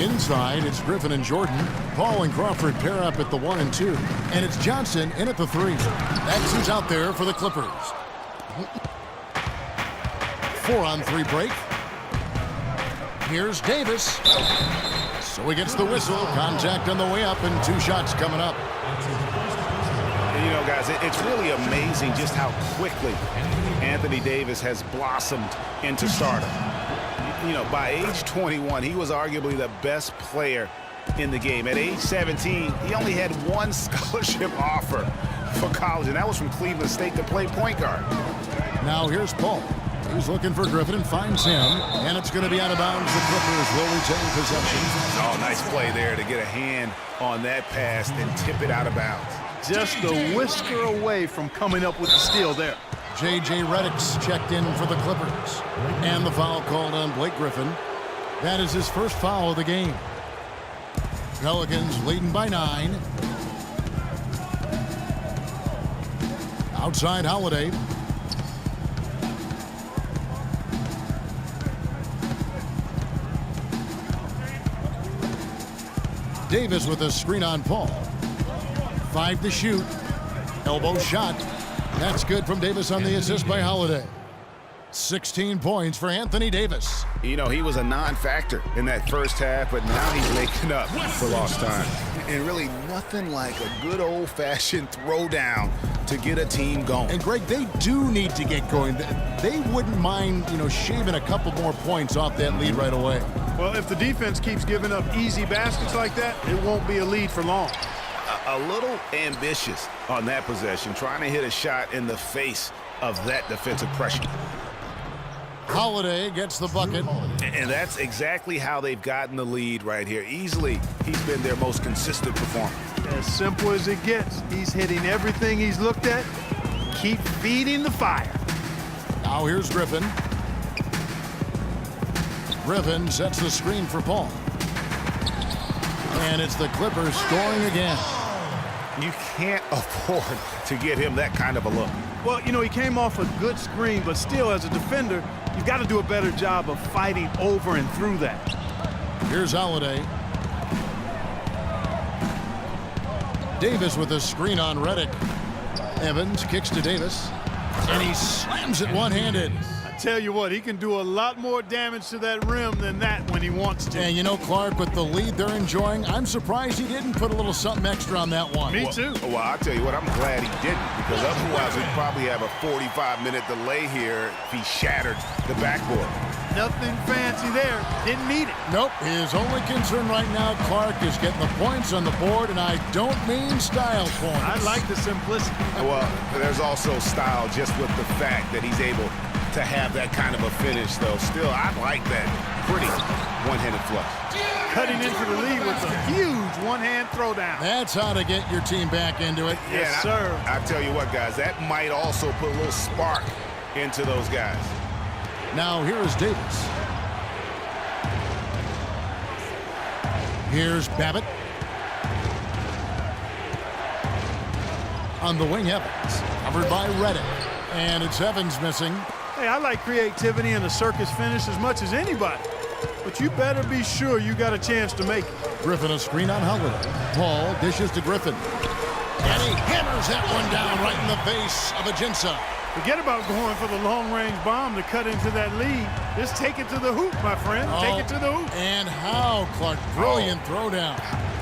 Inside, it's Griffin and Jordan. Paul and Crawford pair up at the 1 and 2. And it's Johnson in at the 3. That's who's out there for the Clippers. 4-on-3 break. Here's Davis. So he gets the whistle. Contact on the way up and 2 shots coming up. You know, guys, it's really amazing just how quickly Anthony Davis has blossomed into stardom. You know, by age 21, he was arguably the best player in the game. At age 17, he only had 1 scholarship offer for college, and that was from Cleveland State to play point guard. Now here's Paul. He's looking for Griffin and finds him, and it's going to be out of bounds. The Clippers will retain possession. Oh, nice play there to get a hand on that pass and tip it out of bounds. Just a whisker away from coming up with the steal there. J.J. Redick's checked in for the Clippers. And the foul called on Blake Griffin. That is his first foul of the game. Pelicans leading by 9. Outside Holiday. Davis with a screen on Paul. 5 to shoot. Elbow shot. That's good from Davis on the assist by Holiday. 16 points for Anthony Davis. You know, he was a non-factor in that first half, but now he's making up for lost time. And really nothing like a good old-fashioned throwdown to get a team going. And Greg, they do need to get going. They wouldn't mind, shaving a couple more points off that lead right away. Well, if the defense keeps giving up easy baskets like that, it won't be a lead for long. A little ambitious on that possession, trying to hit a shot in the face of that defensive pressure. Holiday gets the bucket. And that's exactly how they've gotten the lead right here. Easily, he's been their most consistent performer. As simple as it gets. He's hitting everything he's looked at. Keep feeding the fire. Now here's Griffin. Griffin sets the screen for Paul. And it's the Clippers scoring again. You can't afford to get him that kind of a look. Well, he came off a good screen, but still, as a defender, you've got to do a better job of fighting over and through that. Here's Holiday. Davis with a screen on Redick. Evans kicks to Davis, and he slams it one-handed. Tell you what, he can do a lot more damage to that rim than that when he wants to. And Clark, with the lead they're enjoying, I'm surprised he didn't put a little something extra on that one. Me too. Well, I'll tell you what, I'm glad he didn't, because otherwise we'd probably have a 45-minute delay here if he shattered the backboard. Nothing fancy there. Didn't need it. Nope. His only concern right now, Clark, is getting the points on the board, and I don't mean style points. I like the simplicity. Well, there's also style just with the fact that he's able to have that kind of a finish, though. Still, I like that pretty one-handed flush. Cutting into the lead with a huge one-hand throwdown. That's how to get your team back into it. Yes, sir. I tell you what, guys, that might also put a little spark into those guys. Now here is Davis. Here's Babbitt. On the wing, Evans. Covered by Redick. And it's Evans missing. Hey, I like creativity and a circus finish as much as anybody. But you better be sure you got a chance to make it. Griffin a screen on Holiday. Paul dishes to Griffin. And he hammers that one down right in the face of Ajinça. Forget about going for the long-range bomb to cut into that lead. Just take it to the hoop, my friend. Take it to the hoop. And how, Clark. Brilliant throwdown.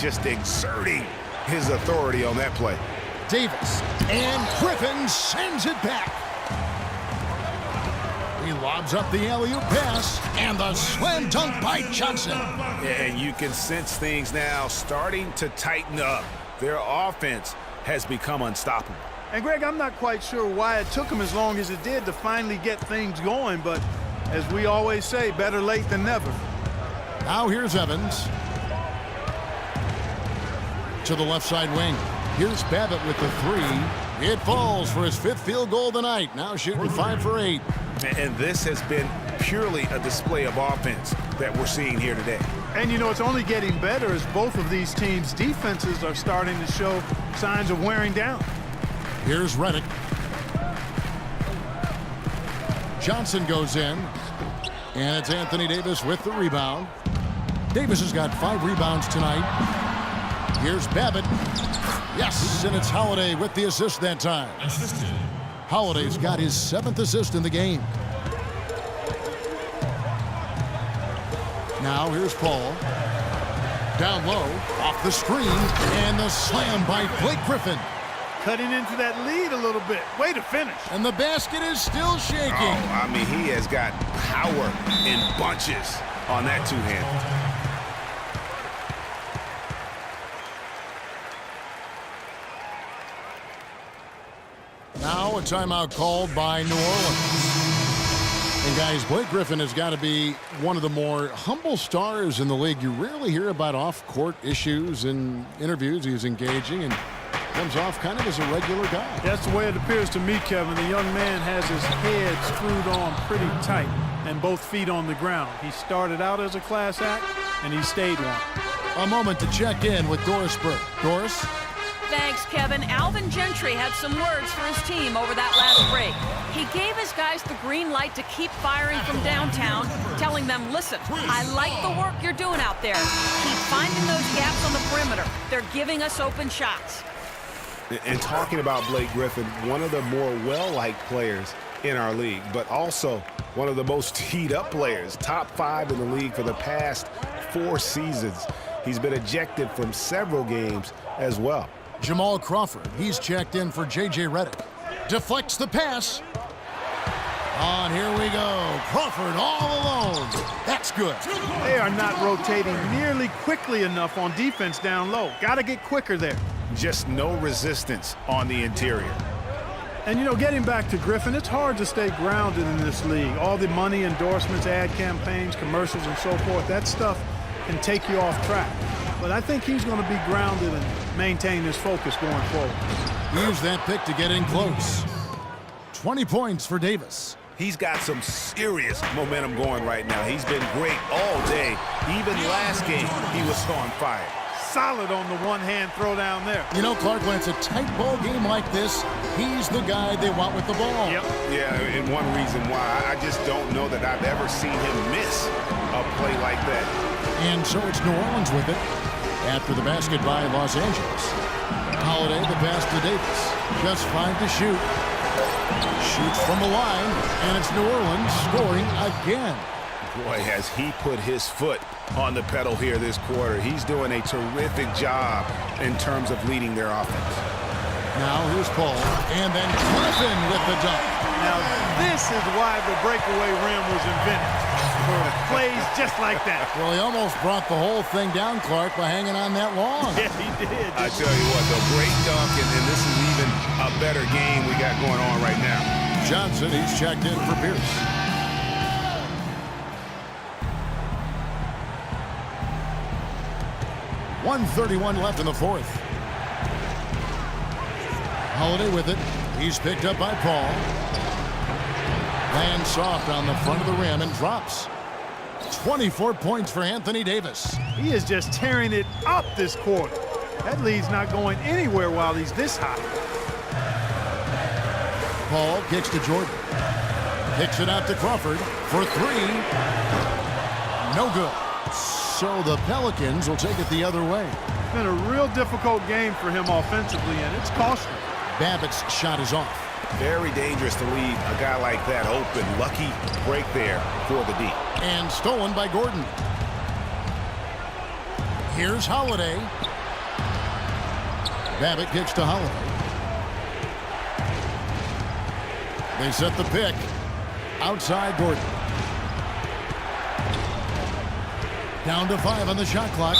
Just exerting his authority on that play. Davis. And Griffin sends it back. He lobs up the alley-oop pass. And the slam dunk by Johnson. And you can sense things now starting to tighten up. Their offense has become unstoppable. And, Greg, I'm not quite sure why it took him as long as it did to finally get things going, but as we always say, better late than never. Now here's Evans. To the left side wing. Here's Babbitt with the 3. It falls for his 5th field goal of the night. Now shooting 5 for 8. And this has been purely a display of offense that we're seeing here today. And, it's only getting better as both of these teams' defenses are starting to show signs of wearing down. Here's Redick. Johnson goes in. And it's Anthony Davis with the rebound. Davis has got 5 rebounds tonight. Here's Babbitt. Yes, and it's Holiday with the assist that time. Holiday's got his 7th assist in the game. Now here's Paul. Down low, off the screen, and the slam by Blake Griffin. Cutting into that lead a little bit. Way to finish. And the basket is still shaking. Oh, I mean, he has got power in bunches on that two-handed. Now a timeout called by New Orleans. And guys, Blake Griffin has got to be one of the more humble stars in the league. You rarely hear about off-court issues in interviews. He's engaging and comes off kind of as a regular guy. That's the way it appears to me, Kevin. The young man has his head screwed on pretty tight and both feet on the ground. He started out as a class act, and he stayed one. A moment to check in with Doris Burke. Doris? Thanks, Kevin. Alvin Gentry had some words for his team over that last break. He gave his guys the green light to keep firing from downtown, telling them, listen, I like the work you're doing out there. Keep finding those gaps on the perimeter. They're giving us open shots. And talking about Blake Griffin, one of the more well-liked players in our league, but also one of the most teed-up players, top 5 in the league for the past 4 seasons. He's been ejected from several games as well. Jamal Crawford, he's checked in for J.J. Redick. Deflects the pass. On, here we go. Crawford all alone. That's good. They are not rotating nearly quickly enough on defense down low. Got to get quicker there. Just no resistance on the interior. And, you know, getting back to Griffin, it's hard to stay grounded in this league. All the money, endorsements, ad campaigns, commercials, and so forth, that stuff can take you off track. But I think he's going to be grounded and maintain his focus going forward. Use that pick to get in close. 20 points for Davis. He's got some serious momentum going right now. He's been great all day. Even last game, he was on fire. Solid on the one-hand throw down there. You know, Clark, when it's a tight ball game like this, he's the guy they want with the ball. Yep. Yeah, and one reason why, I just don't know that I've ever seen him miss a play like that. And so it's New Orleans with it. After the basket by Los Angeles. Holiday, the pass to Davis. Just 5 to shoot. Shoots from the line, and it's New Orleans scoring again. Boy, has he put his foot on the pedal here this quarter. He's doing a terrific job in terms of leading their offense. Now here's Paul, and then Griffin with the dunk. Now, this is why the breakaway rim was invented. For plays just like that. Well, he almost brought the whole thing down, Clark, by hanging on that long. Yeah, he did. I tell you what, though, great dunk, and this is even a better game we got going on right now. Johnson, he's checked in for Pierce. .131 left in the 4th. Holiday with it. He's picked up by Paul. Lands soft on the front of the rim and drops. 24 points for Anthony Davis. He is just tearing it up this quarter. That lead's not going anywhere while he's this hot. Paul kicks to Jordan. Kicks it out to Crawford for 3. No good. So the Pelicans will take it the other way. It's been a real difficult game for him offensively, and it's costly. Babbitt's shot is off. Very dangerous to leave a guy like that open. Lucky break there for the D. And stolen by Gordon. Here's Holiday. Babbitt kicks to Holiday. They set the pick. Outside Gordon. Down to 5 on the shot clock.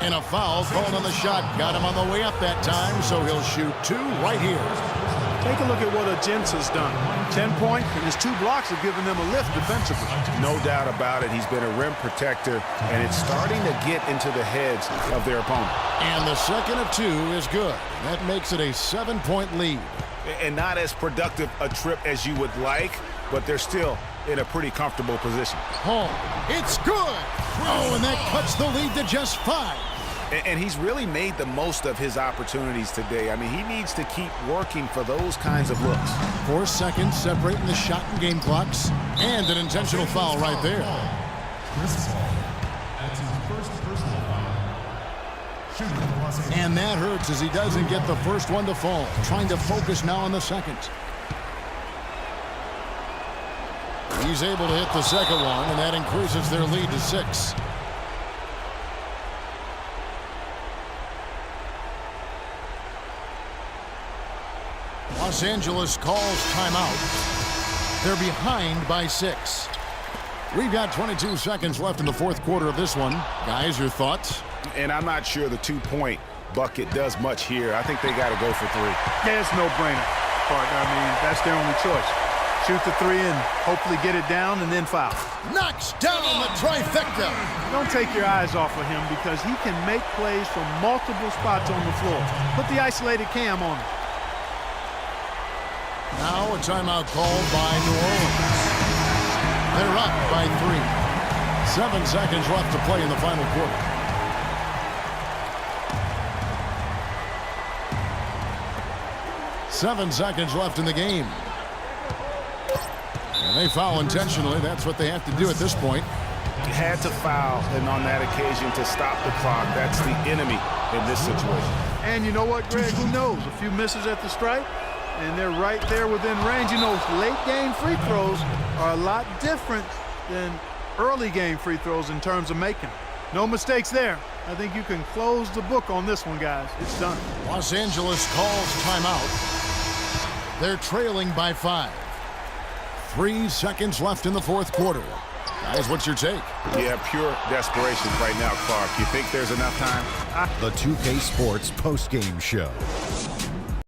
And a foul called on the shot. Got him on the way up that time, so he'll shoot 2 right here. Take a look at what Agents has done. 10 points, and his 2 blocks have given them a lift defensively. No doubt about it. He's been a rim protector, and it's starting to get into the heads of their opponent. And the second of 2 is good. That makes it a 7-point lead. And not as productive a trip as you would like, but they're still in a pretty comfortable position. Home. It's good. Oh, and that cuts the lead to just 5. And he's really made the most of his opportunities today. I mean, he needs to keep working for those kinds of looks. 4 seconds separating the shot and game clocks. And an intentional foul right there. And that hurts as he doesn't get the first one to fall. Trying to focus now on the second. He's able to hit the second one, and that increases their lead to 6. Los Angeles calls timeout. They're behind by 6. We've got 22 seconds left in the fourth quarter of this one. Guys, your thoughts? And I'm not sure the 2-point bucket does much here. I think they got to go for 3. Yeah, it's no-brainer, partner. I mean, that's their only choice. Shoot the 3 and hopefully get it down and then foul. Knocks down the trifecta. Don't take your eyes off of him because he can make plays from multiple spots on the floor. Put the isolated cam on him. Now a timeout called by New Orleans. They're up by 3. 7 seconds left to play in the final quarter. Seven seconds left in the game. And they foul intentionally. That's what they have to do at this point. Had to foul, and on that occasion to stop the clock. That's the enemy in this situation. And you know what, Greg? Who knows? A few misses at the stripe, and they're right there within range. You know, late-game free throws are a lot different than early-game free throws in terms of making them. No mistakes there. I think you can close the book on this one, guys. It's done. Los Angeles calls timeout. They're trailing by 5. 3 seconds left in the fourth quarter. Guys, what's your take? Yeah, pure desperation right now, Clark. You think there's enough time? The 2K Sports postgame show.